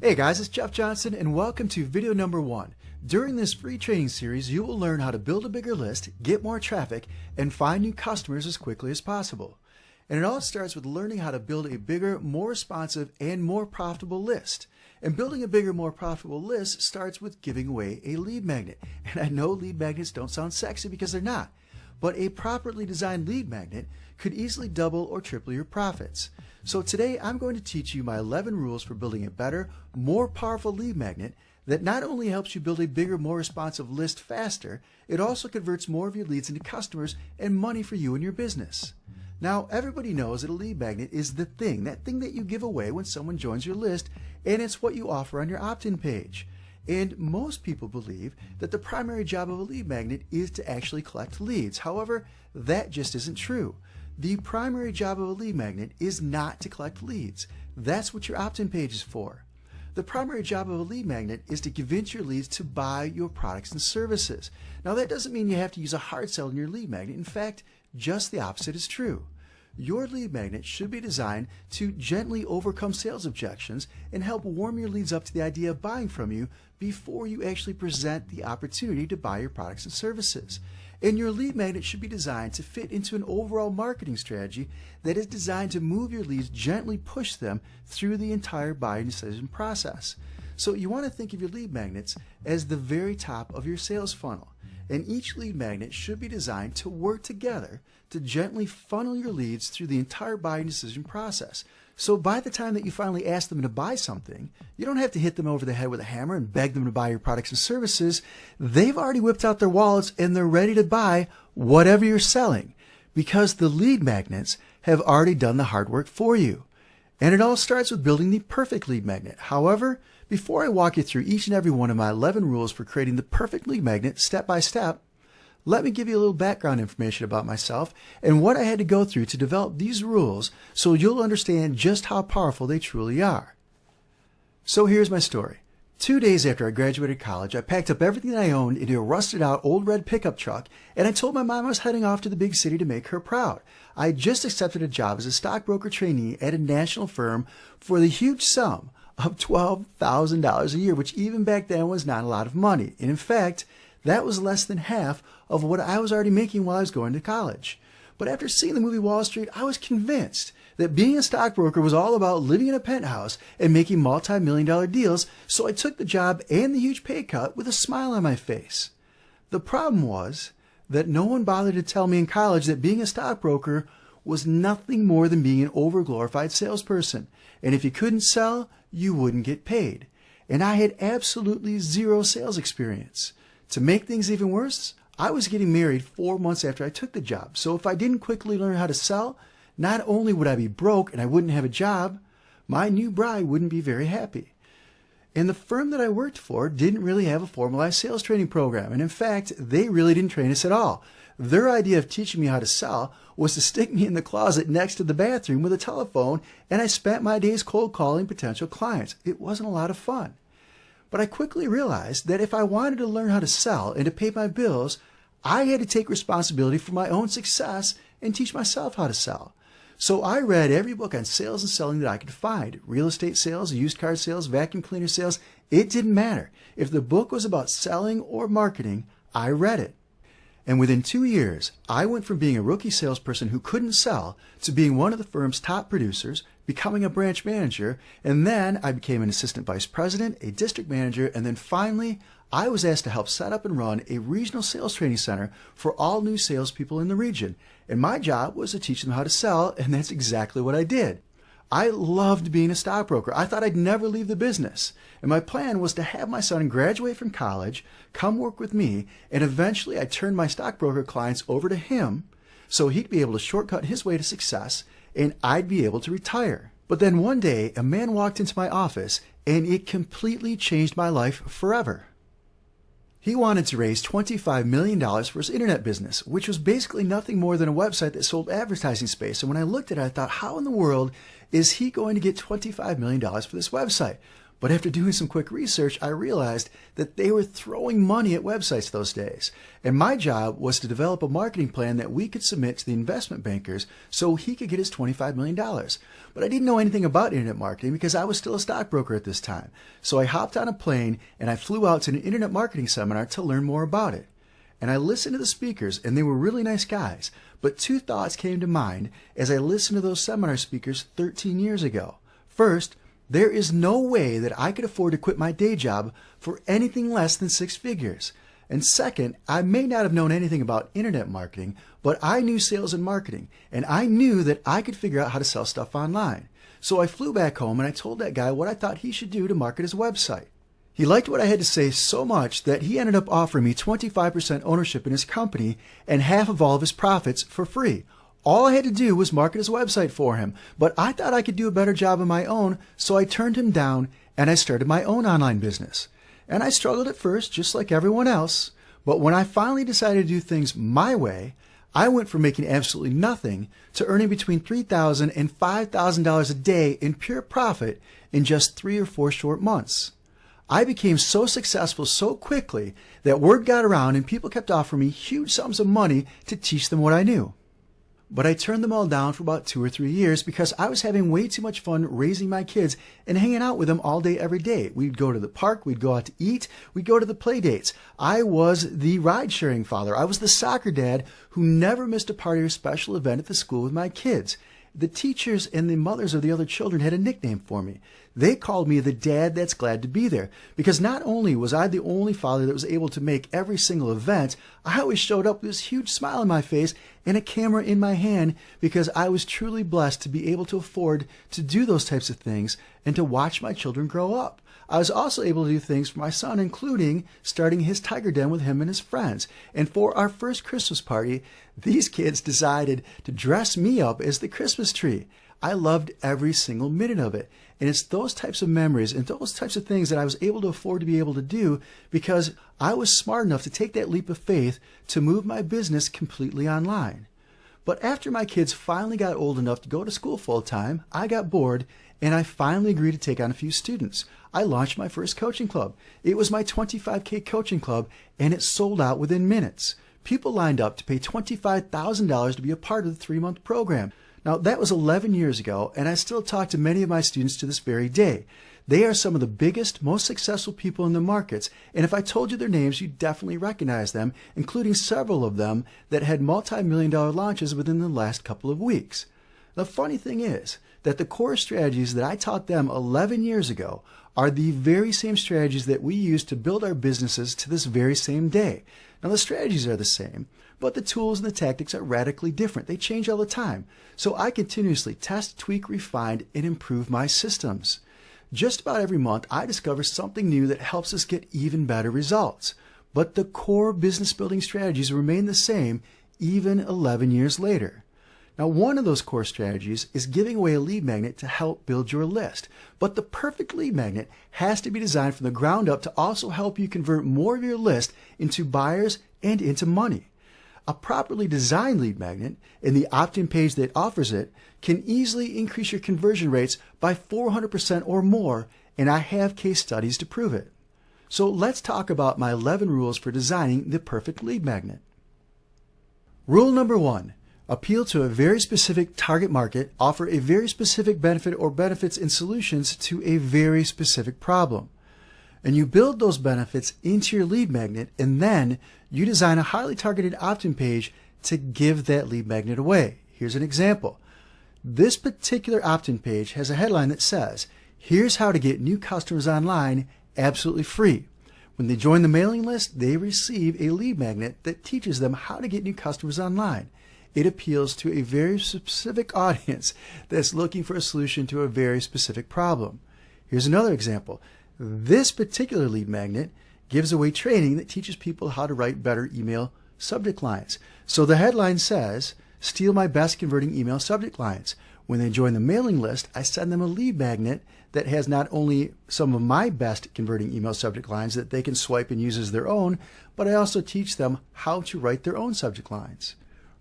Hey guys, it's Jeff Johnson and welcome to video number 1. During this free training series, you will learn how to build a bigger list, get more traffic, and find new customers as quickly as possible. And it all starts with learning how to build a bigger, more responsive, and more profitable list. And building a bigger, more profitable list starts with giving away a lead magnet. And I know lead magnets don't sound sexy because they're not, but a properly designed lead magnet could easily double or triple your profits. So today I'm going to teach you my 11 rules for building a better, more powerful lead magnet that not only helps you build a bigger, more responsive list faster, it also converts more of your leads into customers and money for you and your business. Now, everybody knows that a lead magnet is that thing that you give away when someone joins your list, and it's what you offer on your opt-in page. And most people believe that the primary job of a lead magnet is to actually collect leads. However, that just isn't true. The primary job of a lead magnet is not to collect leads. That's what your opt-in page is for. The primary job of a lead magnet is to convince your leads to buy your products and services. Now, that doesn't mean you have to use a hard sell in your lead magnet. In fact, just the opposite is true. Your lead magnet should be designed to gently overcome sales objections and help warm your leads up to the idea of buying from you before you actually present the opportunity to buy your products and services. And your lead magnet should be designed to fit into an overall marketing strategy that is designed to move your leads, gently push them through the entire buying decision process. So you want to think of your lead magnets as the very top of your sales funnel. And each lead magnet should be designed to work together to gently funnel your leads through the entire buying decision process. So by the time that you finally ask them to buy something, you don't have to hit them over the head with a hammer and beg them to buy your products and services. They've already whipped out their wallets and they're ready to buy whatever you're selling because the lead magnets have already done the hard work for you. And it all starts with building the perfect lead magnet. However, before I walk you through each and every one of my 11 rules for creating the perfect lead magnet step by step, let me give you a little background information about myself and what I had to go through to develop these rules so you'll understand just how powerful they truly are. So here's my story. 2 days after I graduated college, I packed up everything I owned into a rusted out old red pickup truck and I told my mom I was heading off to the big city to make her proud. I had just accepted a job as a stockbroker trainee at a national firm for the huge sum of $12,000 a year, which even back then was not a lot of money. And in fact, that was less than half of what I was already making while I was going to college. But after seeing the movie Wall Street, I was convinced that being a stockbroker was all about living in a penthouse and making multi-million-dollar deals, so I took the job and the huge pay cut with a smile on my face. The problem was that no one bothered to tell me in college that being a stockbroker was nothing more than being an overglorified salesperson. And if you couldn't sell, you wouldn't get paid. And I had absolutely zero sales experience. To make things even worse, I was getting married 4 months after I took the job. So if I didn't quickly learn how to sell, not only would I be broke and I wouldn't have a job, my new bride wouldn't be very happy. And the firm that I worked for didn't really have a formalized sales training program. And in fact, they really didn't train us at all. Their idea of teaching me how to sell was to stick me in the closet next to the bathroom with a telephone, and I spent my days cold calling potential clients. It wasn't a lot of fun. But I quickly realized that if I wanted to learn how to sell and to pay my bills, I had to take responsibility for my own success and teach myself how to sell. So I read every book on sales and selling that I could find. Real estate sales, used car sales, vacuum cleaner sales. It didn't matter. If the book was about selling or marketing, I read it. And within 2 years, I went from being a rookie salesperson who couldn't sell to being one of the firm's top producers, becoming a branch manager, and then I became an assistant vice president, a district manager, and then finally, I was asked to help set up and run a regional sales training center for all new salespeople in the region. And my job was to teach them how to sell, and that's exactly what I did. I loved being a stockbroker. I thought I'd never leave the business. And my plan was to have my son graduate from college, come work with me, and eventually I'd turn my stockbroker clients over to him so he'd be able to shortcut his way to success and I'd be able to retire. But then one day, a man walked into my office and it completely changed my life forever. He wanted to raise $25 million for his internet business, which was basically nothing more than a website that sold advertising space. And when I looked at it, I thought, how in the world is he going to get $25 million for this website? But after doing some quick research, I realized that they were throwing money at websites those days. And my job was to develop a marketing plan that we could submit to the investment bankers so he could get his $25 million. But I didn't know anything about internet marketing because I was still a stockbroker at this time. So I hopped on a plane and I flew out to an internet marketing seminar to learn more about it. And I listened to the speakers, and they were really nice guys. But two thoughts came to mind as I listened to those seminar speakers 13 years ago. First, there is no way that I could afford to quit my day job for anything less than 6 figures. And second, I may not have known anything about internet marketing, but I knew sales and marketing, and I knew that I could figure out how to sell stuff online. So I flew back home and I told that guy what I thought he should do to market his website. He liked what I had to say so much that he ended up offering me 25% ownership in his company and half of all of his profits for free. All I had to do was market his website for him, but I thought I could do a better job on my own, so I turned him down and I started my own online business. And I struggled at first, just like everyone else, but when I finally decided to do things my way, I went from making absolutely nothing to earning between $3,000 and $5,000 a day in pure profit in just 3 or 4 short months. I became so successful so quickly that word got around and people kept offering me huge sums of money to teach them what I knew. But I turned them all down for about 2 or 3 years because I was having way too much fun raising my kids and hanging out with them all day, every day. We'd go to the park, we'd go out to eat, we'd go to the play dates. I was the ride-sharing father. I was the soccer dad who never missed a party or special event at the school with my kids. The teachers and the mothers of the other children had a nickname for me. They called me the dad that's glad to be there, because not only was I the only father that was able to make every single event, I always showed up with this huge smile on my face and a camera in my hand because I was truly blessed to be able to afford to do those types of things and to watch my children grow up. I was also able to do things for my son, including starting his tiger den with him and his friends. And for our first Christmas party, these kids decided to dress me up as the Christmas tree. I loved every single minute of it. And it's those types of memories and those types of things that I was able to afford to be able to do because I was smart enough to take that leap of faith to move my business completely online. But after my kids finally got old enough to go to school full time, I got bored and I finally agreed to take on a few students. I launched my first coaching club. It was my 25K coaching club and it sold out within minutes. People lined up to pay $25,000 to be a part of the 3-month program. Now, that was 11 years ago, and I still talk to many of my students to this very day. They are some of the biggest, most successful people in the markets, and if I told you their names, you'd definitely recognize them, including several of them that had multi-million-dollar launches within the last couple of weeks. The funny thing is that the core strategies that I taught them 11 years ago are the very same strategies that we use to build our businesses to this very same day. Now, the strategies are the same, but the tools and the tactics are radically different. They change all the time. So I continuously test, tweak, refine, and improve my systems. Just about every month, I discover something new that helps us get even better results. But the core business building strategies remain the same even 11 years later. Now, one of those core strategies is giving away a lead magnet to help build your list. But the perfect lead magnet has to be designed from the ground up to also help you convert more of your list into buyers and into money. A properly designed lead magnet and the opt-in page that offers it can easily increase your conversion rates by 400% or more, and I have case studies to prove it. So let's talk about my 11 rules for designing the perfect lead magnet. Rule number 1. Appeal to a very specific target market, offer a very specific benefit or benefits and solutions to a very specific problem. And you build those benefits into your lead magnet, and then you design a highly targeted opt-in page to give that lead magnet away. Here's an example. This particular opt-in page has a headline that says, "Here's how to get new customers online absolutely free." When they join the mailing list, they receive a lead magnet that teaches them how to get new customers online. It appeals to a very specific audience that's looking for a solution to a very specific problem. Here's another example. This particular lead magnet gives away training that teaches people how to write better email subject lines. So the headline says, "Steal my best converting email subject lines." When they join the mailing list, I send them a lead magnet that has not only some of my best converting email subject lines that they can swipe and use as their own, but I also teach them how to write their own subject lines.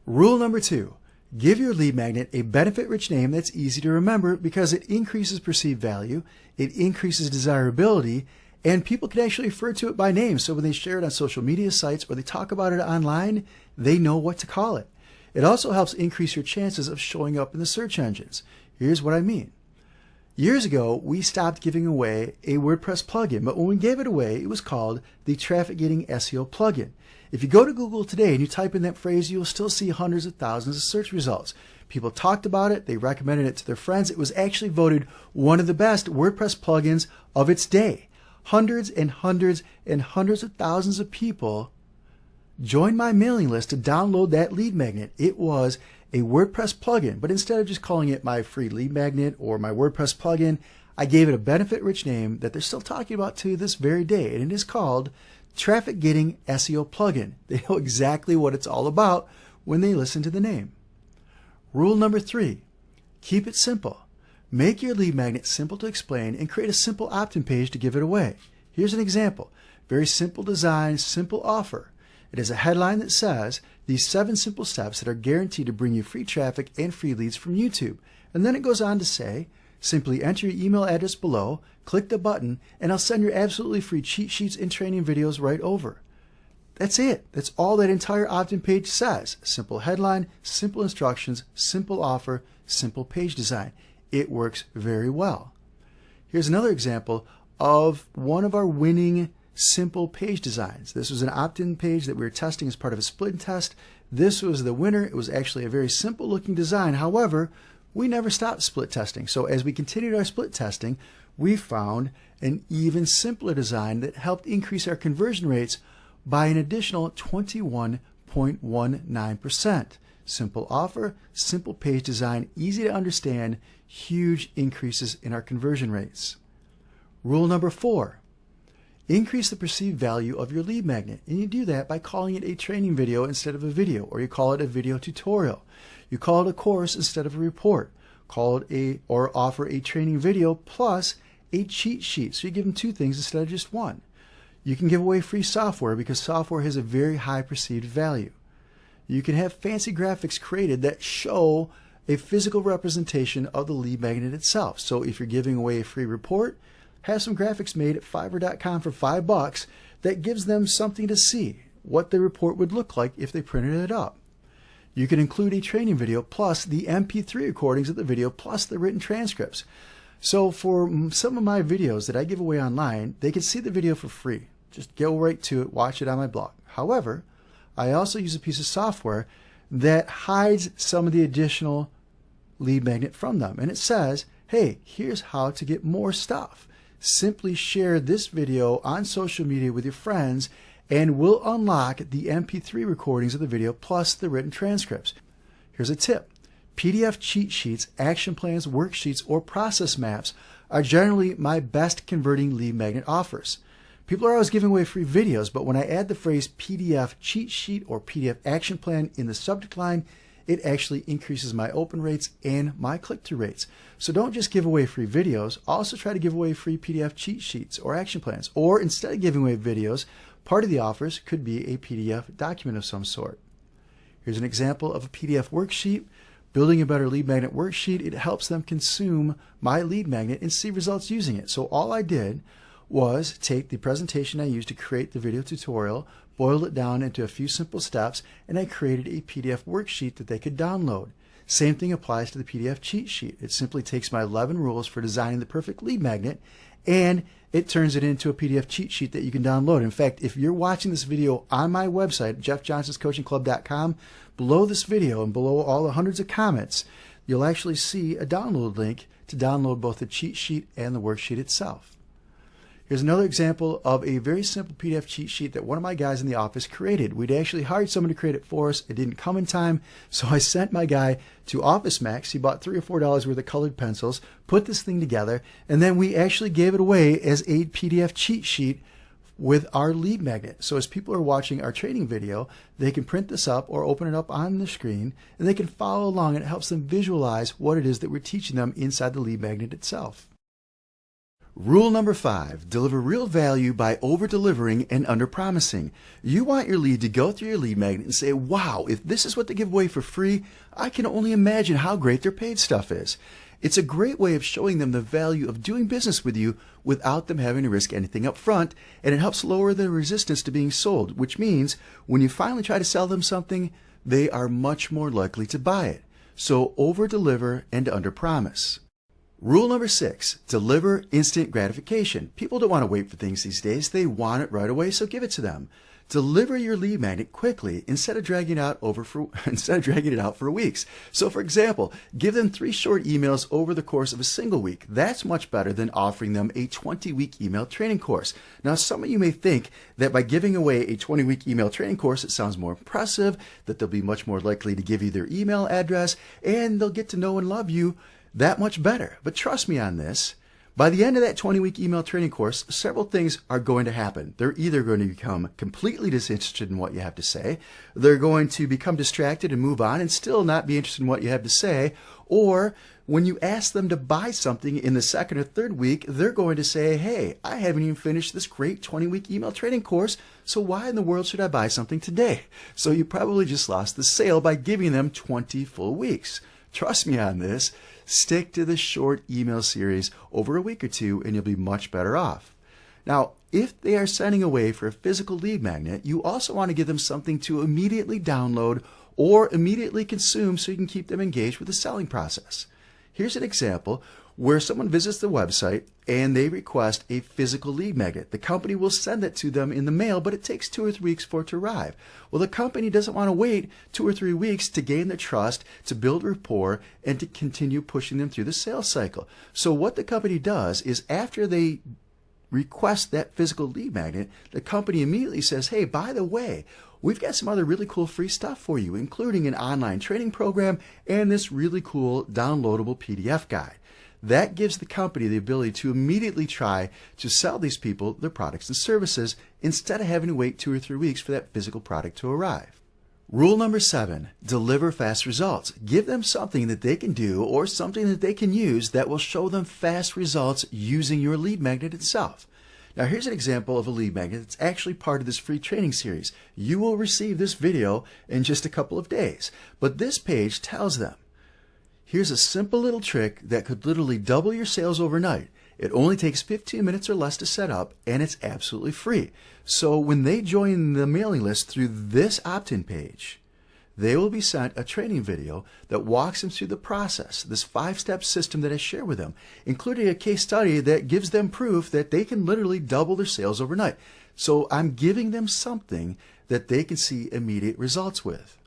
Rule number 2, Give your lead magnet a benefit-rich name that's easy to remember because it increases perceived value, it increases desirability, and people can actually refer to it by name. So when they share it on social media sites or they talk about it online, they know what to call it. It also helps increase your chances of showing up in the search engines. Here's what I mean. Years ago, we stopped giving away a WordPress plugin, but when we gave it away, it was called the Traffic Getting SEO plugin. If you go to Google today and you type in that phrase, you'll still see hundreds of thousands of search results. People talked about it, they recommended it to their friends. It was actually voted one of the best WordPress plugins of its day. Hundreds and hundreds and hundreds of thousands of people joined my mailing list to download that lead magnet. It was a WordPress plugin, but instead of just calling it my free lead magnet or my WordPress plugin, I gave it a benefit-rich name that they're still talking about to this very day, and it is called Traffic Getting SEO Plugin. They know exactly what it's all about when they listen to the name. Rule number 3, keep it simple. Make your lead magnet simple to explain and create a simple opt-in page to give it away. Here's an example. Very simple design, simple offer. It has a headline that says, these 7 simple steps that are guaranteed to bring you free traffic and free leads from YouTube. And then it goes on to say, simply enter your email address below, click the button, and I'll send your absolutely free cheat sheets and training videos right over. That's it. That's all that entire opt-in page says. Simple headline, simple instructions, simple offer, simple page design. It works very well. Here's another example of one of our winning simple page designs. This was an opt-in page that we were testing as part of a split test. This was the winner. It was actually a very simple looking design. However, we never stopped split testing. So as we continued our split testing, we found an even simpler design that helped increase our conversion rates by an additional 21.19%. Simple offer, simple page design, easy to understand, huge increases in our conversion rates. Rule number 4. Increase the perceived value of your lead magnet, and you do that by calling it a training video instead of a video, or you call it a video tutorial. You call it a course instead of a report. Call it or offer a training video plus a cheat sheet. So you give them 2 things instead of just 1. You can give away free software because software has a very high perceived value. You can have fancy graphics created that show a physical representation of the lead magnet itself. So if you're giving away a free report, have some graphics made at Fiverr.com for $5 that gives them something to see, what the report would look like if they printed it up. You can include a training video plus the MP3 recordings of the video plus the written transcripts. So for some of my videos that I give away online, they can see the video for free. Just go right to it, watch it on my blog. However, I also use a piece of software that hides some of the additional lead magnet from them. And it says, hey, here's how to get more stuff. Simply share this video on social media with your friends and we'll unlock the MP3 recordings of the video plus the written transcripts. Here's a tip. PDF cheat sheets, action plans, worksheets, or process maps are generally my best converting lead magnet offers. People are always giving away free videos, but when I add the phrase PDF cheat sheet or PDF action plan in the subject line, it actually increases my open rates and my click-through rates. So don't just give away free videos, also try to give away free PDF cheat sheets or action plans. Or instead of giving away videos, part of the offers could be a PDF document of some sort. Here's an example of a PDF worksheet. Building a better lead magnet worksheet, it helps them consume my lead magnet and see results using it. So all I did was take the presentation I used to create the video tutorial, boiled it down into a few simple steps, and I created a PDF worksheet that they could download. Same thing applies to the PDF cheat sheet. It simply takes my 11 rules for designing the perfect lead magnet and it turns it into a PDF cheat sheet that you can download. In fact, if you're watching this video on my website, jeffjohnsonscoachingclub.com, below this video and below all the hundreds of comments, you'll actually see a download link to download both the cheat sheet and the worksheet itself. Here's another example of a very simple PDF cheat sheet that one of my guys in the office created. We'd actually hired someone to create it for us. It didn't come in time, so I sent my guy to Office Max. He bought $3 or $4 worth of colored pencils, put this thing together, and then we actually gave it away as a PDF cheat sheet with our lead magnet. So as people are watching our training video, they can print this up or open it up on the screen, and they can follow along, and it helps them visualize what it is that we're teaching them inside the lead magnet itself. Rule number 5, deliver real value by over-delivering and under-promising. You want your lead to go through your lead magnet and say, wow, if this is what they give away for free, I can only imagine how great their paid stuff is. It's a great way of showing them the value of doing business with you without them having to risk anything up front, and it helps lower the resistance to being sold, which means when you finally try to sell them something, they are much more likely to buy it. So over-deliver and under-promise. Rule number 6, deliver instant gratification. People don't want to wait for things these days. They want it right away, so give it to them. Deliver your lead magnet quickly instead of dragging it out for weeks. So for example, give them 3 short emails over the course of a single week. That's much better than offering them a 20-week email training course. Now, some of you may think that by giving away a 20-week email training course, it sounds more impressive, that they'll be much more likely to give you their email address, and they'll get to know and love you that much better. But trust me on this. By the end of that 20-week email training course, several things are going to happen. They're either going to become completely disinterested in what you have to say, they're going to become distracted and move on and still not be interested in what you have to say, or when you ask them to buy something in the 2nd or 3rd week, they're going to say, hey, I haven't even finished this great 20-week email training course, so why in the world should I buy something today? So you probably just lost the sale by giving them 20 full weeks. Trust me on this. Stick to the short email series over a week or 2 and you'll be much better off. Now, if they are sending away for a physical lead magnet, you also want to give them something to immediately download or immediately consume so you can keep them engaged with the selling process. Here's an example where someone visits the website and they request a physical lead magnet. The company will send it to them in the mail, but it takes 2 or 3 weeks for it to arrive. Well, the company doesn't want to wait 2 or 3 weeks to gain their trust, to build rapport, and to continue pushing them through the sales cycle. So what the company does is after they request that physical lead magnet, the company immediately says, hey, by the way, we've got some other really cool free stuff for you, including an online training program and this really cool downloadable PDF guide. That gives the company the ability to immediately try to sell these people their products and services instead of having to wait 2 or 3 weeks for that physical product to arrive. Rule number 7, deliver fast results. Give them something that they can do or something that they can use that will show them fast results using your lead magnet itself. Now here's an example of a lead magnet that's actually part of this free training series. You will receive this video in just a couple of days, but this page tells them, here's a simple little trick that could literally double your sales overnight. It only takes 15 minutes or less to set up, and it's absolutely free. So when they join the mailing list through this opt-in page, they will be sent a training video that walks them through the process, this 5-step system that I share with them, including a case study that gives them proof that they can literally double their sales overnight. So I'm giving them something that they can see immediate results with.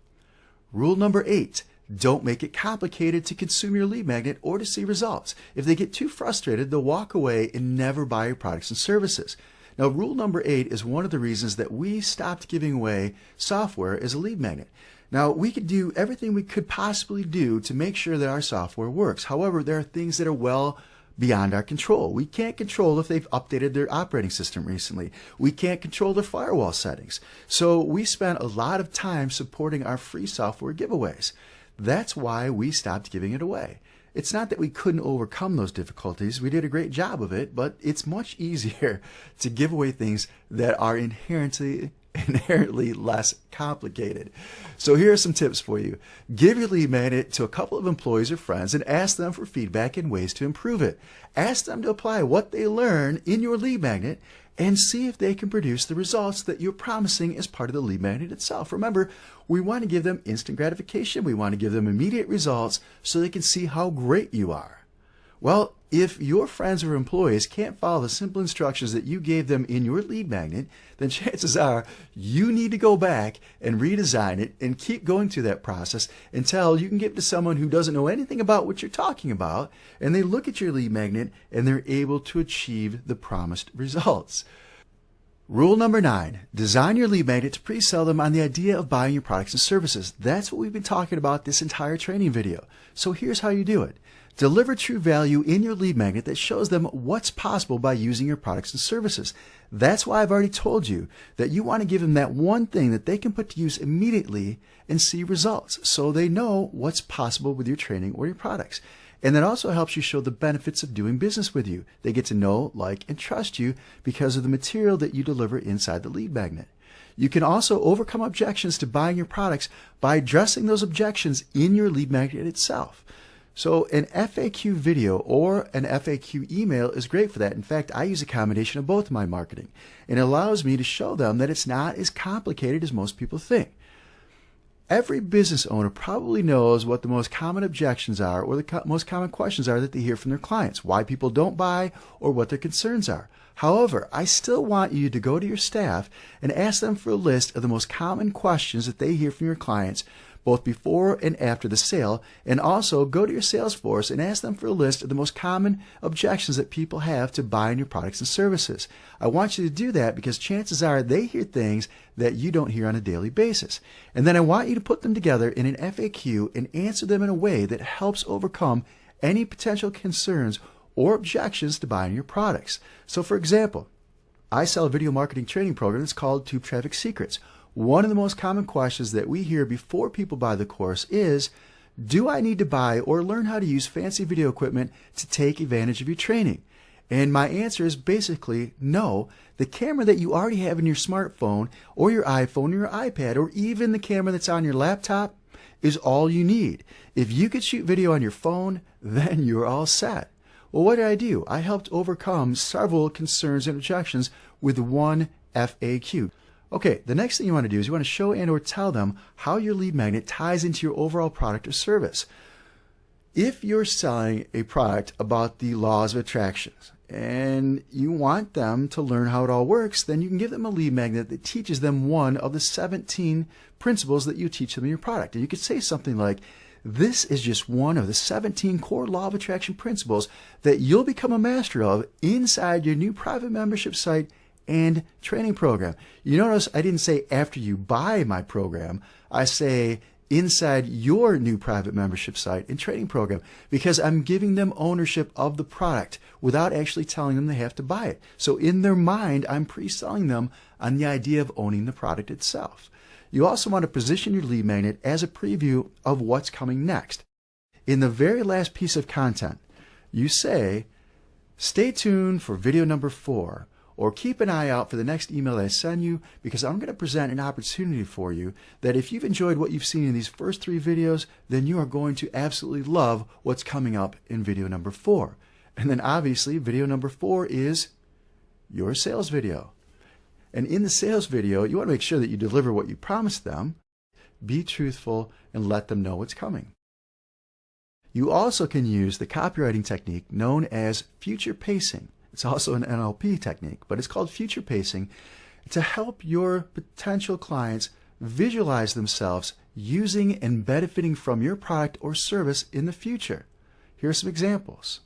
Rule number 8. Don't make it complicated to consume your lead magnet or to see results. If they get too frustrated, they'll walk away and never buy your products and services. Now, rule number 8 is one of the reasons that we stopped giving away software as a lead magnet. Now, we could do everything we could possibly do to make sure that our software works. However, there are things that are well beyond our control. We can't control if they've updated their operating system recently. We can't control their firewall settings. So we spent a lot of time supporting our free software giveaways. That's why we stopped giving it away. It's not that we couldn't overcome those difficulties. We did a great job of it, but it's much easier to give away things that are inherently less complicated. So here are some tips for you. Give your lead magnet to a couple of employees or friends and ask them for feedback and ways to improve it. Ask them to apply what they learn in your lead magnet and see if they can produce the results that you're promising as part of the lead magnet itself. Remember, we want to give them instant gratification. We want to give them immediate results so they can see how great you are. Well, if your friends or employees can't follow the simple instructions that you gave them in your lead magnet, then chances are you need to go back and redesign it and keep going through that process until you can give it to someone who doesn't know anything about what you're talking about, and they look at your lead magnet and they're able to achieve the promised results. Rule number 9, design your lead magnet to pre-sell them on the idea of buying your products and services. That's what we've been talking about this entire training video. So here's how you do it. Deliver true value in your lead magnet that shows them what's possible by using your products and services. That's why I've already told you that you want to give them that one thing that they can put to use immediately and see results so they know what's possible with your training or your products. And that also helps you show the benefits of doing business with you. They get to know, like, and trust you because of the material that you deliver inside the lead magnet. You can also overcome objections to buying your products by addressing those objections in your lead magnet itself. So an FAQ video or an FAQ email is great for that. In fact, I use a combination of both in my marketing. And it allows me to show them that it's not as complicated as most people think. Every business owner probably knows what the most common objections are or the most common questions are that they hear from their clients, why people don't buy or what their concerns are. However, I still want you to go to your staff and ask them for a list of the most common questions that they hear from your clients, both before and after the sale, and also go to your sales force and ask them for a list of the most common objections that people have to buying your products and services. I want you to do that because chances are they hear things that you don't hear on a daily basis. And then I want you to put them together in an FAQ and answer them in a way that helps overcome any potential concerns or objections to buying your products. So for example, I sell a video marketing training program that's called Tube Traffic Secrets. One of the most common questions that we hear before people buy the course is, do I need to buy or learn how to use fancy video equipment to take advantage of your training? And my answer is basically no. The camera that you already have in your smartphone or your iPhone or your iPad or even the camera that's on your laptop is all you need. If you could shoot video on your phone, then you're all set. Well, what did I do? I helped overcome several concerns and objections with one FAQ. Okay, the next thing you want to do is you want to show and or tell them how your lead magnet ties into your overall product or service. If you're selling a product about the laws of attraction and you want them to learn how it all works, then you can give them a lead magnet that teaches them one of the 17 principles that you teach them in your product. And you could say something like, this is just one of the 17 core law of attraction principles that you'll become a master of inside your new private membership site and training program. You notice I didn't say after you buy my program. I say inside your new private membership site and training program because I'm giving them ownership of the product without actually telling them they have to buy it. So in their mind, I'm pre-selling them on the idea of owning the product itself. You also want to position your lead magnet as a preview of what's coming next. In the very last piece of content, you say, stay tuned for video number 4, or keep an eye out for the next email I send you because I'm going to present an opportunity for you that if you've enjoyed what you've seen in these first 3 videos, then you are going to absolutely love what's coming up in video number 4. And then obviously video number 4 is your sales video. And in the sales video, you want to make sure that you deliver what you promised them, be truthful, and let them know what's coming. You also can use the copywriting technique known as future pacing. It's also an NLP technique, but it's called future pacing to help your potential clients visualize themselves using and benefiting from your product or service in the future. Here are some examples.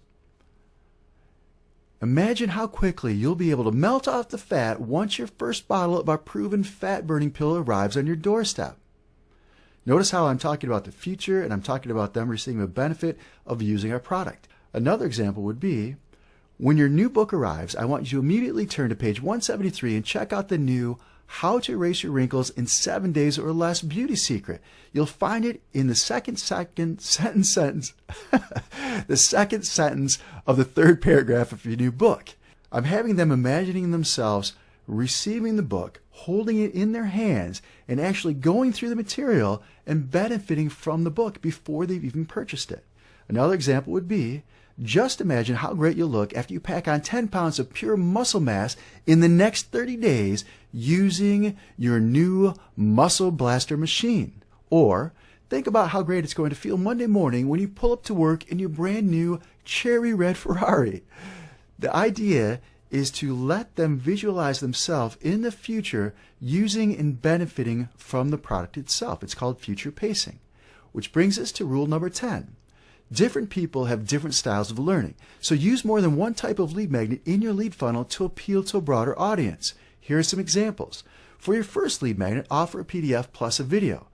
Imagine how quickly you'll be able to melt off the fat once your first bottle of our proven fat-burning pill arrives on your doorstep. Notice how I'm talking about the future and I'm talking about them receiving the benefit of using our product. Another example would be, when your new book arrives, I want you to immediately turn to page 173 and check out the new How to Erase Your Wrinkles in 7 Days or Less Beauty Secret. You'll find it in the second sentence the second sentence of the 3rd paragraph of your new book. I'm having them imagining themselves receiving the book, holding it in their hands, and actually going through the material and benefiting from the book before they've even purchased it. Another example would be, just imagine how great you'll look after you pack on 10 pounds of pure muscle mass in the next 30 days using your new Muscle Blaster machine. Or think about how great it's going to feel Monday morning when you pull up to work in your brand new cherry red Ferrari. The idea is to let them visualize themselves in the future using and benefiting from the product itself. It's called future pacing, which brings us to rule number 10. Different people have different styles of learning, so use more than one type of lead magnet in your lead funnel to appeal to a broader audience. Here are some examples. For your first lead magnet, offer a PDF plus a video.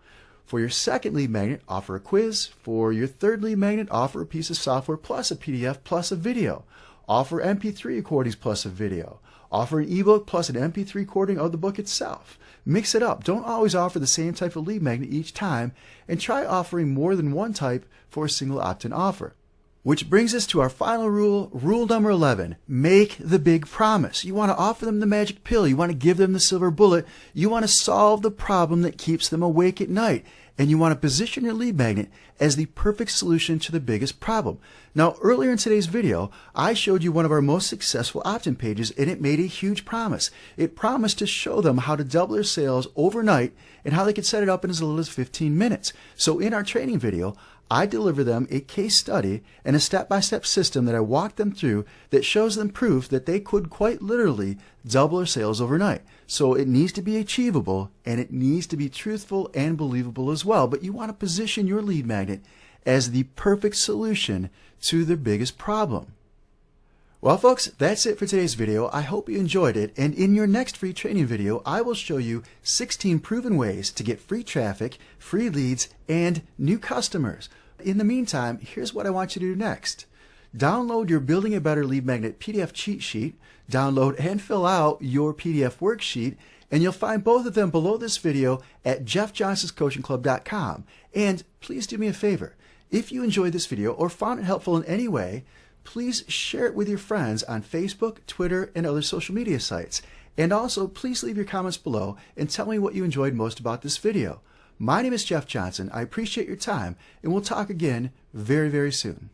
For your second lead magnet, offer a quiz. For your third lead magnet, offer a piece of software plus a PDF plus a video. Offer MP3 recordings plus a video. Offer an ebook plus an MP3 recording of the book itself. Mix it up. Don't always offer the same type of lead magnet each time, and try offering more than one type for a single opt-in offer. Which brings us to our final rule, rule number 11. Make the big promise. You want to offer them the magic pill. You want to give them the silver bullet. You want to solve the problem that keeps them awake at night. And you want to position your lead magnet as the perfect solution to the biggest problem. Now, earlier in today's video, I showed you one of our most successful opt-in pages, and it made a huge promise. It promised to show them how to double their sales overnight and how they could set it up in as little as 15 minutes. So in our training video, I deliver them a case study and a step-by-step system that I walk them through that shows them proof that they could quite literally double their sales overnight. So it needs to be achievable, and it needs to be truthful and believable as well. But you want to position your lead magnet as the perfect solution to their biggest problem. Well, folks, that's it for today's video. I hope you enjoyed it. And in your next free training video, I will show you 16 proven ways to get free traffic, free leads, and new customers. In the meantime, here's what I want you to do next. Download your Building a Better Lead Magnet PDF cheat sheet, download and fill out your PDF worksheet, and you'll find both of them below this video at jeffjohnsonscoachingclub.com. And please do me a favor. If you enjoyed this video or found it helpful in any way, please share it with your friends on Facebook, Twitter, and other social media sites. And also, please leave your comments below and tell me what you enjoyed most about this video. My name is Jeff Johnson. I appreciate your time, and we'll talk again very, very soon.